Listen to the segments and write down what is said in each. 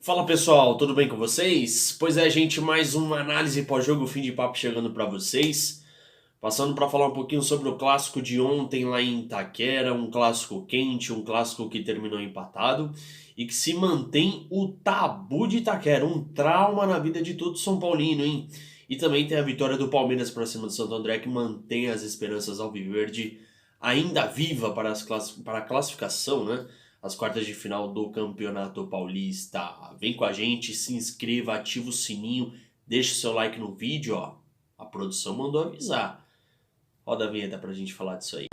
Fala pessoal, tudo bem com vocês? Pois é, gente, mais uma análise pós-jogo fim de papo chegando para vocês. Passando para falar um pouquinho sobre o clássico de ontem lá em Itaquera, um clássico quente, um clássico que terminou empatado e que se mantém o tabu de Itaquera, um trauma na vida de todo São Paulino, hein? E também tem a vitória do Palmeiras para cima do Santo André que mantém as esperanças alviverde ainda viva para, para a classificação, né? As quartas de final do Campeonato Paulista. Vem com a gente, se inscreva, ativa o sininho, deixa o seu like no vídeo, ó. A produção mandou avisar. Roda a vinheta pra gente falar disso aí.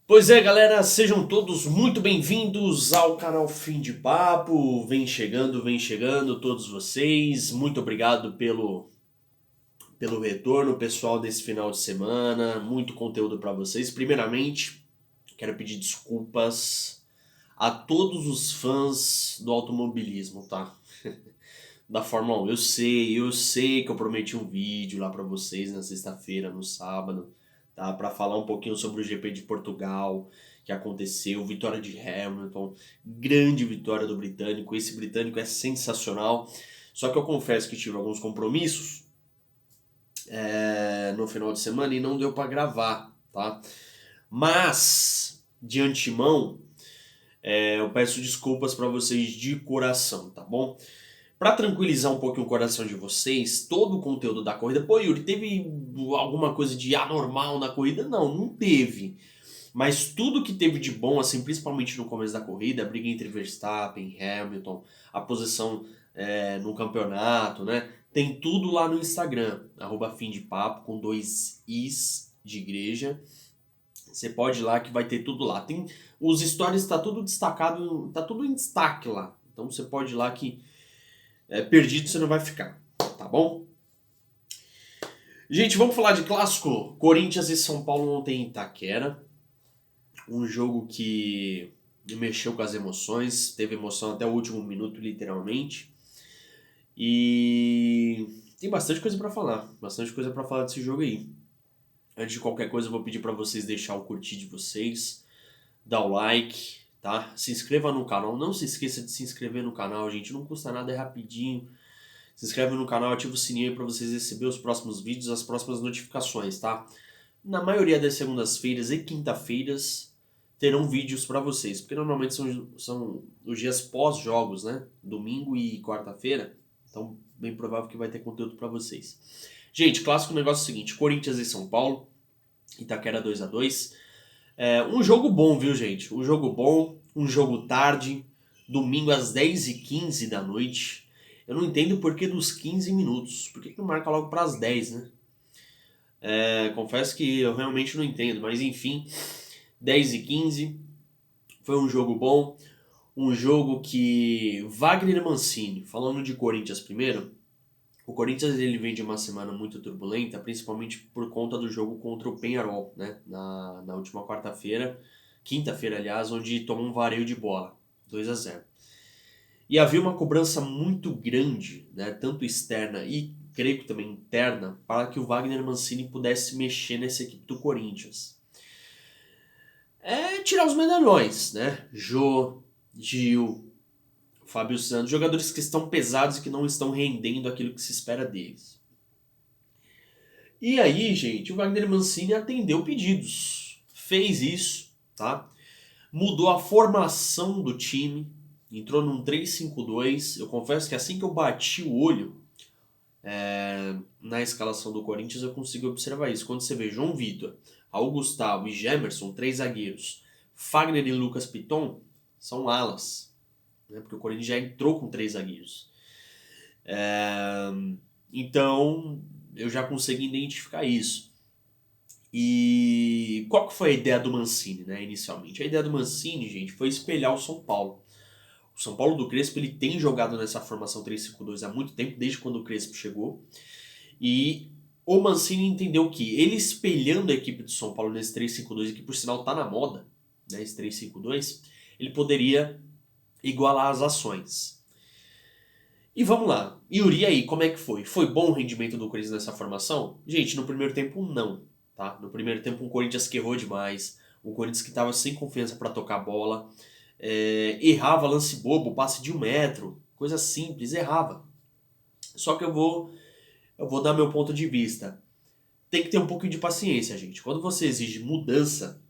Pois é, galera, sejam todos muito bem-vindos ao canal Fim de Papo. Vem chegando todos vocês. Muito obrigado pelo retorno, pessoal, desse final de semana. Muito conteúdo para vocês. Primeiramente, quero pedir desculpas a todos os fãs do automobilismo, tá? Da Fórmula 1. Eu sei que eu prometi um vídeo lá para vocês na sexta-feira, no sábado, tá? Para falar um pouquinho sobre o GP de Portugal que aconteceu, vitória de Hamilton, grande vitória do britânico. Esse britânico é sensacional. Só que eu confesso que tive alguns compromissos no final de semana e não deu para gravar, tá? Mas de antemão, eu peço desculpas para vocês de coração, tá bom? Para tranquilizar um pouquinho o coração de vocês, todo o conteúdo da corrida. Pô, Yuri, teve alguma coisa de anormal na corrida? Não, não teve. Mas tudo que teve de bom, assim, principalmente no começo da corrida, a briga entre Verstappen, Hamilton, a posição no campeonato, né? Tem tudo lá no Instagram, @fim de papo, com 2 is de igreja. Você pode ir lá que vai ter tudo lá. Tem os stories, tá tudo destacado, tá tudo em destaque lá. Então você pode ir lá que perdido você não vai ficar, tá bom? Gente, vamos falar de clássico? Corinthians e São Paulo ontem em Itaquera. Um jogo que mexeu com as emoções, teve emoção até o último minuto, literalmente. E tem bastante coisa pra falar, bastante coisa pra falar desse jogo aí. Antes de qualquer coisa, eu vou pedir pra vocês deixar o curtir de vocês, dar o like, tá? Se inscreva no canal, não se esqueça de se inscrever no canal, gente, não custa nada, é rapidinho. Se inscreve no canal, ativa o sininho aí pra vocês receberem os próximos vídeos, as próximas notificações, tá? Na maioria das segundas-feiras e quinta-feiras terão vídeos pra vocês, porque normalmente são os dias pós-jogos, né? Domingo e quarta-feira, então bem provável que vai ter conteúdo pra vocês. Gente, clássico negócio é o seguinte, Corinthians e São Paulo, Itaquera 2-2. Um jogo bom, viu, gente? Um jogo bom, um jogo tarde, domingo às 10h15 da noite. Eu não entendo o porquê dos 15 minutos. Por que não marca logo para as 10, né? Confesso que eu realmente não entendo, mas enfim, 10h15. Foi um jogo bom. Um jogo que Wagner Mancini, falando de Corinthians primeiro, o Corinthians ele vem de uma semana muito turbulenta, principalmente por conta do jogo contra o Penharol, né? Na última quarta-feira, quinta-feira, aliás, onde tomou um vareio de bola, 2-0. E havia uma cobrança muito grande, né? Tanto externa e creio que também interna, para que o Wagner Mancini pudesse mexer nessa equipe do Corinthians. Tirar os medalhões, né? Jô, Gil, Fábio Santos, jogadores que estão pesados e que não estão rendendo aquilo que se espera deles. E aí, gente, o Wagner Mancini atendeu pedidos. Fez isso, tá? Mudou a formação do time. Entrou num 3-5-2. Eu confesso que assim que eu bati o olho na escalação do Corinthians, eu consigo observar isso. Quando você vê João Vitor, Raul Gustavo e Gemerson, 3 zagueiros, Fagner e Lucas Piton, são alas. Né? Porque o Corinthians já entrou com 3 zagueiros. Então, eu já consegui identificar isso. E qual que foi a ideia do Mancini, né, inicialmente? A ideia do Mancini, gente, foi espelhar o São Paulo. O São Paulo do Crespo, ele tem jogado nessa formação 3-5-2 há muito tempo, desde quando o Crespo chegou. E o Mancini entendeu que ele espelhando a equipe do São Paulo nesse 3-5-2, que por sinal tá na moda, né, esse 3-5-2, ele poderia igualar as ações. E vamos lá. Yuri, aí, como é que foi? Foi bom o rendimento do Corinthians nessa formação? Gente, no primeiro tempo, não. Tá? No primeiro tempo, o Corinthians que errou demais. O Corinthians que estava sem confiança para tocar a bola. Errava lance bobo, passe de 1 metro. Coisa simples, errava. Só que eu vou dar meu ponto de vista. Tem que ter um pouquinho de paciência, gente. Quando você exige mudança,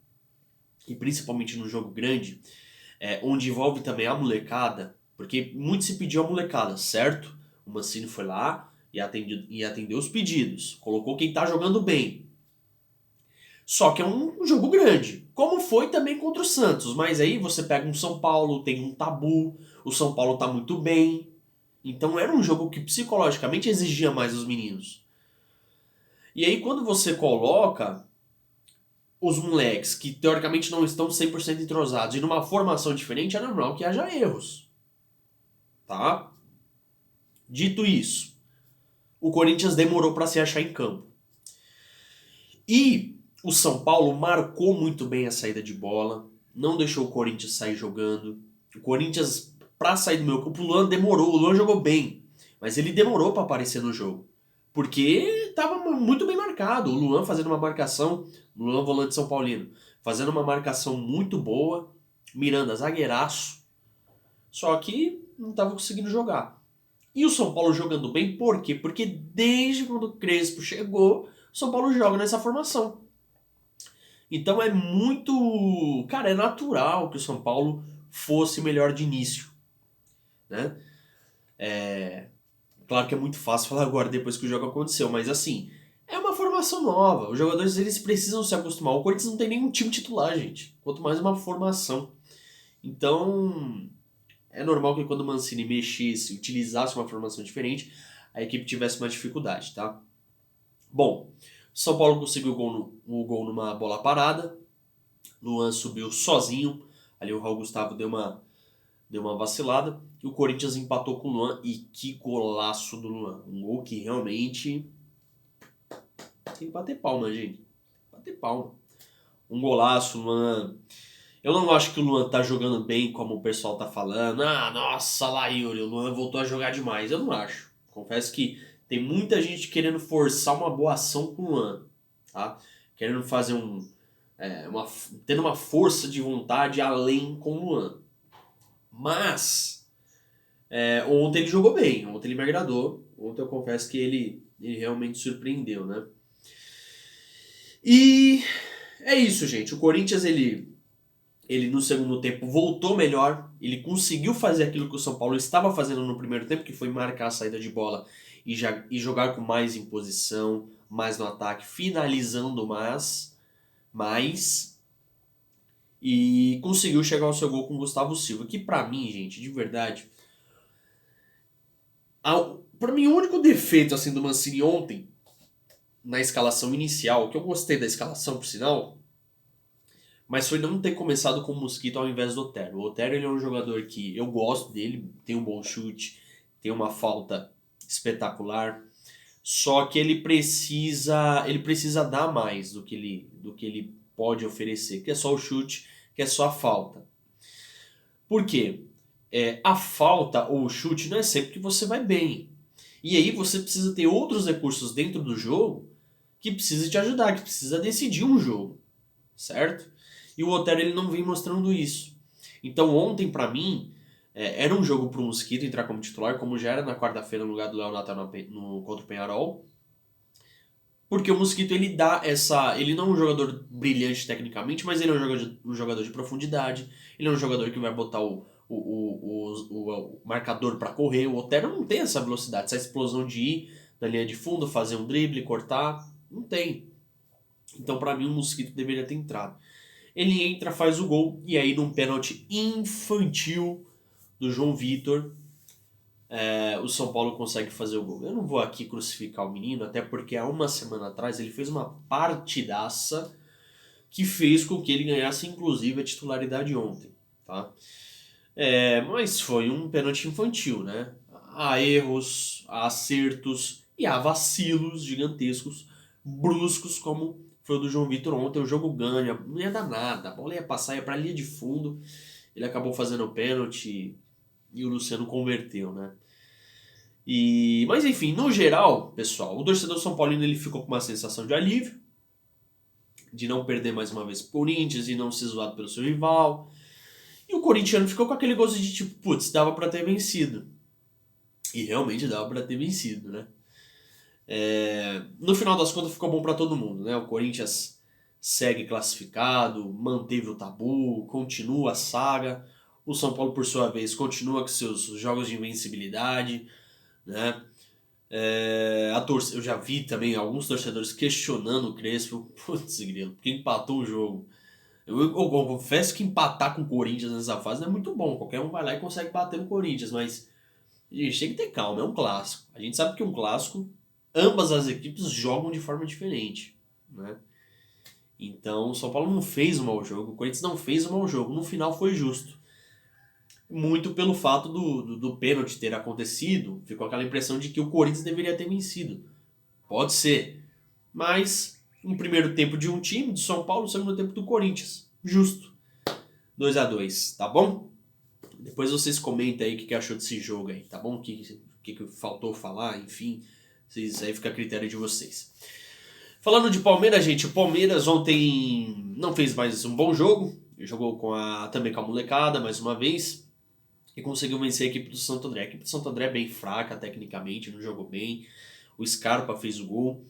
e principalmente no jogo grande, onde envolve também a molecada, porque muito se pediu a molecada, certo? O Mancini foi lá e atendeu os pedidos, colocou quem tá jogando bem. Só que é um jogo grande, como foi também contra o Santos, mas aí você pega um São Paulo, tem um tabu, o São Paulo tá muito bem, então era um jogo que psicologicamente exigia mais dos meninos. E aí quando você coloca os moleques que teoricamente não estão 100% entrosados e numa formação diferente, é normal que haja erros, tá? Dito isso, o Corinthians demorou para se achar em campo. E o São Paulo marcou muito bem a saída de bola, não deixou o Corinthians sair jogando. O Corinthians, para sair do meu campo, o Luan demorou. O Luan jogou bem, mas ele demorou para aparecer no jogo. Porque estava muito bem marcado. O Luan fazendo uma marcação, o Luan volante São Paulino, fazendo uma marcação muito boa. Miranda, zagueiraço. Só que não estava conseguindo jogar. E o São Paulo jogando bem, por quê? Porque desde quando o Crespo chegou, o São Paulo joga nessa formação. Então é muito. Cara, é natural que o São Paulo fosse melhor de início, né? Claro que é muito fácil falar agora, depois que o jogo aconteceu, mas assim, é uma formação nova. Os jogadores eles precisam se acostumar. O Corinthians não tem nenhum time titular, gente. Quanto mais uma formação. Então, é normal que quando o Mancini mexesse, utilizasse uma formação diferente, a equipe tivesse uma dificuldade, tá? Bom, São Paulo conseguiu o gol numa bola parada. Luan subiu sozinho. Ali o Raul Gustavo deu uma vacilada. E o Corinthians empatou com o Luan. E que golaço do Luan. Um gol que realmente tem que bater palma, gente. Bater palma. Um golaço, Luan. Eu não acho que o Luan tá jogando bem como o pessoal tá falando. Ah, nossa, lá, Yuri, o Luan voltou a jogar demais. Eu não acho. Confesso que tem muita gente querendo forçar uma boa ação com o Luan, tá? Querendo fazer tendo uma força de vontade além com o Luan. Mas, ontem ele jogou bem, ontem ele me agradou. Ontem eu confesso que ele realmente surpreendeu, né? E é isso, gente. O Corinthians, ele no segundo tempo voltou melhor, ele conseguiu fazer aquilo que o São Paulo estava fazendo no primeiro tempo, que foi marcar a saída de bola e jogar com mais imposição, mais no ataque, finalizando mais e conseguiu chegar ao seu gol com o Gustavo Silva, que pra mim, gente, de verdade, pra mim o único defeito assim do Mancini ontem na escalação inicial, que eu gostei da escalação por sinal, mas foi não ter começado com o Mosquito ao invés do Otero. O Otero ele é um jogador que eu gosto dele, tem um bom chute, tem uma falta espetacular, só que ele precisa dar mais do que ele pode oferecer, que é só o chute, que é só a falta. Por quê? A falta ou o chute não é sempre que você vai bem. E aí você precisa ter outros recursos dentro do jogo que precisa te ajudar, que precisa decidir um jogo, certo? E o Otero ele não vem mostrando isso. Então ontem pra mim era um jogo pro Mosquito entrar como titular, como já era na quarta-feira no lugar do Léo Natel contra o Penharol. Porque o Mosquito ele dá essa. Ele não é um jogador brilhante tecnicamente, mas ele é um jogador de profundidade. Ele é um jogador que vai botar o marcador pra correr. O Otero não tem essa velocidade, essa explosão de ir na linha de fundo, fazer um drible, cortar. Não tem. Então, pra mim, o Mosquito deveria ter entrado. Ele entra, faz o gol, e aí num pênalti infantil do João Vitor, o São Paulo consegue fazer o gol. Eu não vou aqui crucificar o menino, até porque há uma semana atrás ele fez uma partidaça que fez com que ele ganhasse inclusive a titularidade ontem, tá? Mas foi um pênalti infantil, né? Há erros, há acertos e há vacilos gigantescos, bruscos, como foi o do João Vitor ontem. O jogo ganha, não ia dar nada, a bola ia passar, ia pra linha de fundo. Ele acabou fazendo o pênalti e o Luciano converteu, né? Mas enfim, no geral, pessoal, o torcedor São Paulino ele ficou com uma sensação de alívio, de não perder mais uma vez pro Corinthians e não ser zoado pelo seu rival. E o corintiano ficou com aquele gosto de tipo, putz, dava pra ter vencido. E realmente dava pra ter vencido, né? No final das contas ficou bom pra todo mundo, né? O Corinthians segue classificado, manteve o tabu, continua a saga. O São Paulo, por sua vez, continua com seus jogos de invencibilidade, né? Eu já vi também alguns torcedores questionando o Crespo. Putz, grilo, porque empatou o jogo. Eu confesso que empatar com o Corinthians nessa fase não é muito bom. Qualquer um vai lá e consegue bater no Corinthians, mas gente, tem que ter calma, é um clássico. A gente sabe que um clássico, ambas as equipes jogam de forma diferente, né? Então, o São Paulo não fez um mau jogo, o Corinthians não fez um mau jogo. No final foi justo. Muito pelo fato do pênalti ter acontecido, ficou aquela impressão de que o Corinthians deveria ter vencido. Pode ser. Mas, um primeiro tempo de um time, do São Paulo, um segundo tempo do Corinthians. Justo. 2-2, tá bom? Depois vocês comentem aí o que achou desse jogo aí, tá bom? O que faltou falar, enfim. Aí fica a critério de vocês. Falando de Palmeiras, gente, o Palmeiras ontem não fez mais um bom jogo. Jogou também com a molecada, mais uma vez. E conseguiu vencer a equipe do Santo André. A equipe do Santo André é bem fraca tecnicamente, não jogou bem. O Scarpa fez o gol.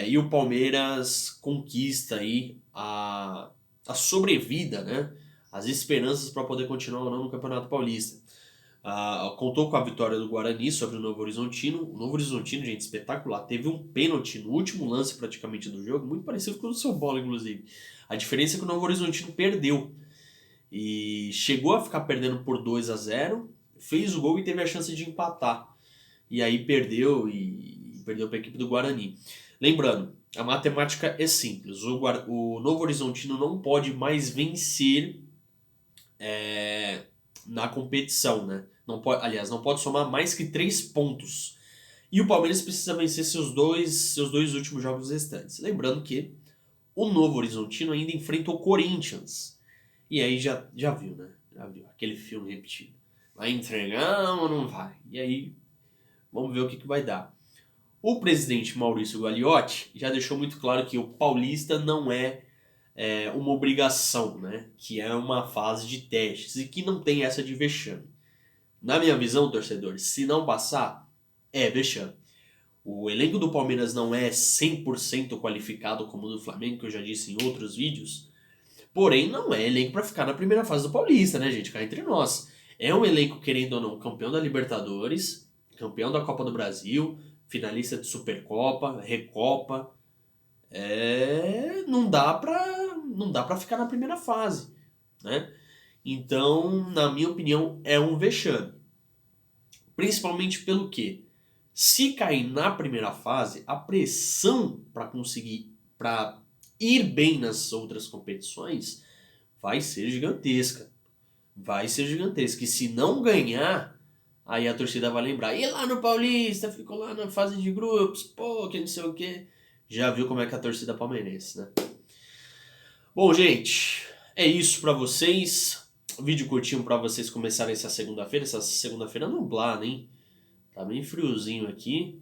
E o Palmeiras conquista aí a sobrevida, né? As esperanças para poder continuar ou não no Campeonato Paulista. Contou com a vitória do Guarani sobre o Novo Horizontino. O Novo Horizontino, gente, espetacular. Teve um pênalti no último lance praticamente do jogo, muito parecido com o do São Paulo, inclusive. A diferença é que o Novo Horizontino perdeu. E chegou a ficar perdendo por 2-0, fez o gol e teve a chance de empatar. E aí perdeu para a equipe do Guarani. Lembrando, a matemática é simples. O Novo Horizontino não pode mais vencer na competição, né? Não pode somar mais que 3 pontos. E o Palmeiras precisa vencer seus dois últimos jogos restantes. Lembrando que o Novo Horizontino ainda enfrenta o Corinthians. E aí já viu, né? Já viu aquele filme repetido. Vai entregar ou não vai? E aí, vamos ver o que vai dar. O presidente Maurício Gagliotti já deixou muito claro que o Paulista não é uma obrigação, né? Que é uma fase de testes e que não tem essa de vexame. Na minha visão, torcedores, se não passar, é vexame. O elenco do Palmeiras não é 100% qualificado como o do Flamengo, que eu já disse em outros vídeos. Porém, não é elenco para ficar na primeira fase do Paulista, né, gente? Cá entre nós. É um elenco, querendo ou não, campeão da Libertadores, campeão da Copa do Brasil, finalista de Supercopa, Recopa. Não dá pra ficar na primeira fase, né? Então, na minha opinião, é um vexame. Principalmente pelo quê? Se cair na primeira fase, a pressão para ir bem nas outras competições vai ser gigantesca. Vai ser gigantesca. E se não ganhar, aí a torcida vai lembrar. E lá no Paulista, ficou lá na fase de grupos, pô, que não sei o quê. Já viu como é que é a torcida palmeirense, né? Bom, gente, é isso pra vocês. Vídeo curtinho pra vocês começarem essa segunda-feira. Essa segunda-feira nublada, hein? Tá bem friozinho aqui.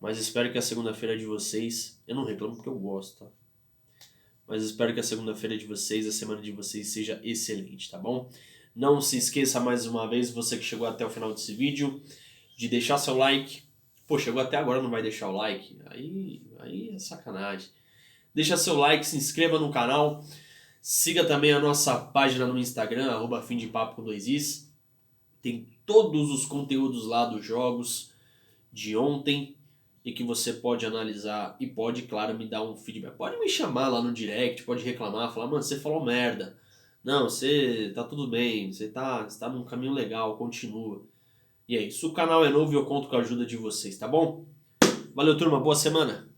Mas espero que a segunda-feira de vocês... Eu não reclamo porque eu gosto, tá? Mas espero que a segunda-feira de vocês, a semana de vocês, seja excelente, tá bom? Não se esqueça mais uma vez, você que chegou até o final desse vídeo, de deixar seu like. Pô, chegou até agora e não vai deixar o like? Aí é sacanagem. Deixa seu like, se inscreva no canal. Siga também a nossa página no Instagram, @fimdepapo com 2is. Tem todos os conteúdos lá dos jogos de ontem e que você pode analisar e pode, claro, me dar um feedback. Pode me chamar lá no direct, pode reclamar, falar, mano, você falou merda. Não, você tá tudo bem, você tá num caminho legal, continua. E é isso, o canal é novo e eu conto com a ajuda de vocês, tá bom? Valeu, turma, boa semana!